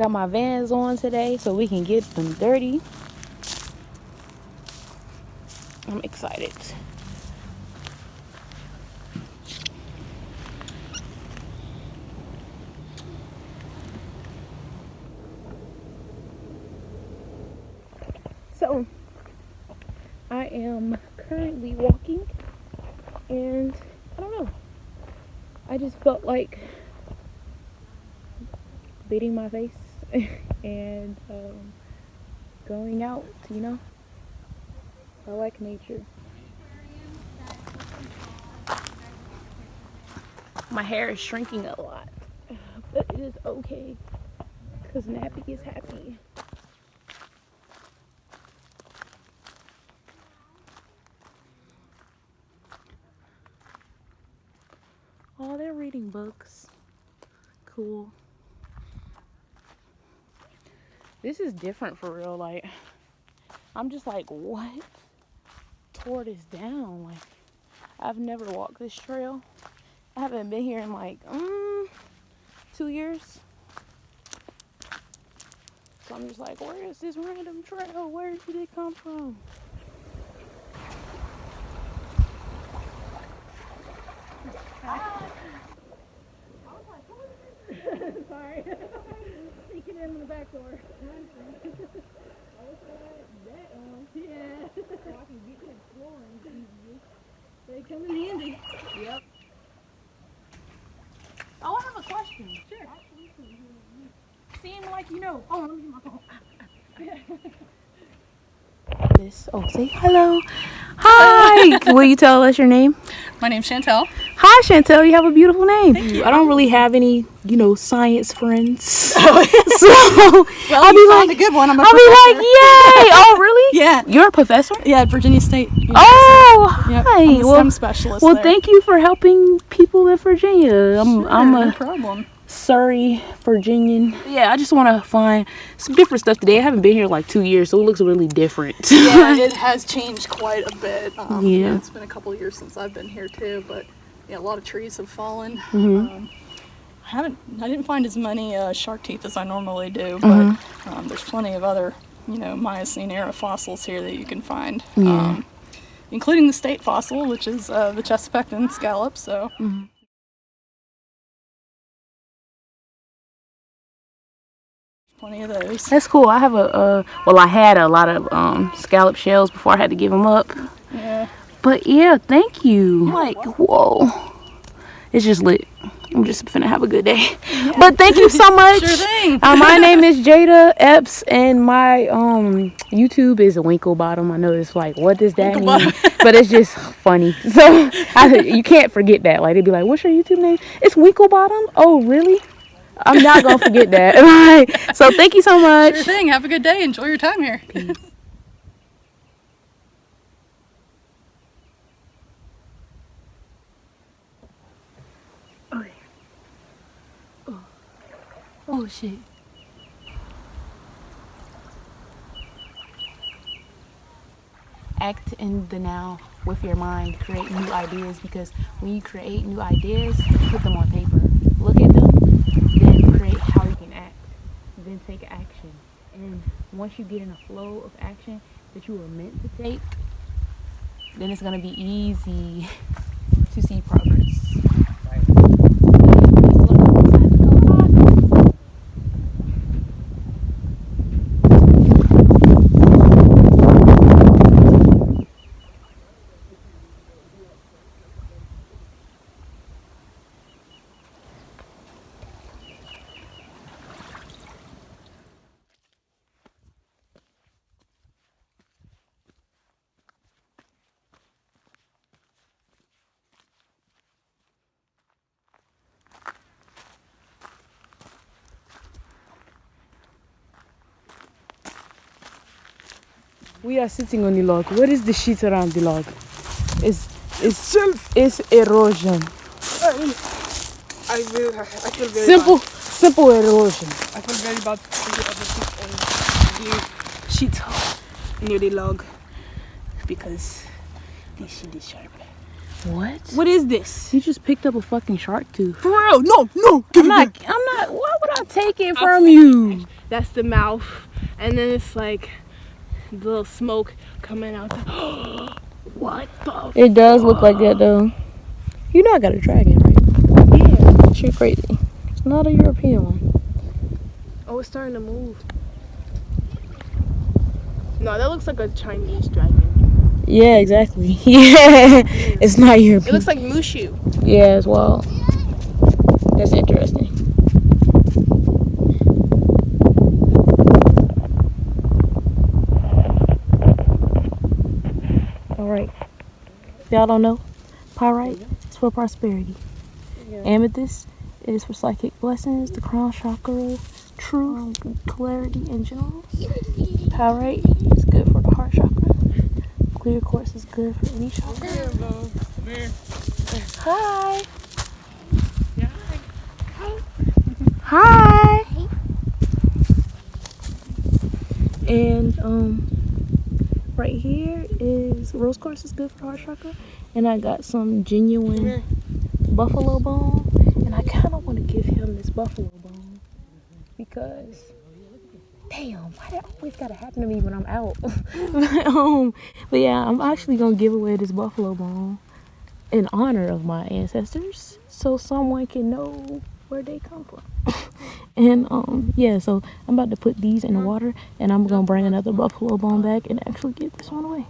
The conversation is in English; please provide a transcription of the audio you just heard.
got my Vans on today so we can get them dirty. I'm excited. So, I am currently walking, and I don't know. I just felt like beating my face and going out, you know. I like nature. My hair is shrinking a lot, but it is okay because Nappy is happy. Oh, they're reading books. Cool. This is different for real. Like, I'm just like, what? Tore this down. Like, I've never walked this trail. I haven't been here in like 2 years. So I'm just like, where is this random trail? Where did it come from? Hi. Sorry. Sneaking in the back door. Yeah. So I can get to exploring. They come in handy. Yep. Oh, I have a question. Sure. Seem like you know. Oh, let me get my phone. This. Oh, say hello. Hi. Will you tell us your name? My name's Chantel. Hi, Chantel. You have a beautiful name. Thank you. I don't really have any, science friends. So Well, I'll be like, a good one. I'll be like, yay! Oh, really? Yeah. You're a professor? Yeah, at Virginia State University. Oh, Yep. hi. I'm a STEM specialist Well, there. thank you for helping people in Virginia. I'm no a problem. Surrey, Virginian. Yeah, I just want to find some different stuff today. I haven't been here like 2 years, so it looks really different. Yeah, it has changed quite a bit. Yeah. It's been a couple of years since I've been here too, but yeah, a lot of trees have fallen. Mm-hmm. I didn't find as many shark teeth as I normally do, but there's plenty of other, Miocene era fossils here that you can find. Yeah. Including the state fossil, which is the Chesapeake scallop. So. Mm-hmm. Plenty of those. That's cool. I have I had a lot of scallop shells before I had to give them up. Yeah. But yeah, thank you. Like, whoa. It's just lit. I'm just finna have a good day. Yeah. But thank you so much. Sure thing. My name is Jada Epps, and my YouTube is Winklebottom. I know it's like, what does that mean? But it's just funny. So you can't forget that. Like, they'd be like, what's your YouTube name? It's Winklebottom? Oh, really? I'm not gonna forget that. So thank you so much. Sure thing. Have a good day. Enjoy your time here. Peace. Oh shit. Act in the now with your mind. Create new ideas, because when you create new ideas, put them on paper. Look at them, then create how you can act. Then take action. And once you get in a flow of action that you were meant to take, then it's going to be easy to see progress. We are sitting on the log. What is the shit around the log? It's erosion. I feel very bad. Simple erosion. I feel very bad thinking of the shit near the log because this shit is sharp. What? What is this? You just picked up a fucking shark tooth. For real? No, no. I'm not. Why would I take it from you? That's the mouth, and then it's like the little smoke coming out. What the? It does look like that though. You know I got a dragon, right? Yeah. You're crazy. It's not a European one. Oh, it's starting to move. No, that looks like a Chinese dragon. Yeah, exactly. Yeah, it's not European. It looks like Mushu. Yeah, as well. That's interesting. All right. If y'all don't know, pyrite is for prosperity. Amethyst is for psychic blessings. The crown chakra, truth, clarity, and generals. Pyrite is good for the heart chakra. Clear quartz is good for any chakra. Come here. Hi. Yeah. Hi. And right here is rose quartz is good for the heart chakra. And I got some genuine buffalo bone. And I kind of want to give him this buffalo bone because, damn, why that always gotta happen to me when I'm out? But yeah, I'm actually gonna give away this buffalo bone in honor of my ancestors, so someone can know where they come from. And yeah, so I'm about to put these in the water, and I'm gonna bring another buffalo bone back and actually give this one away.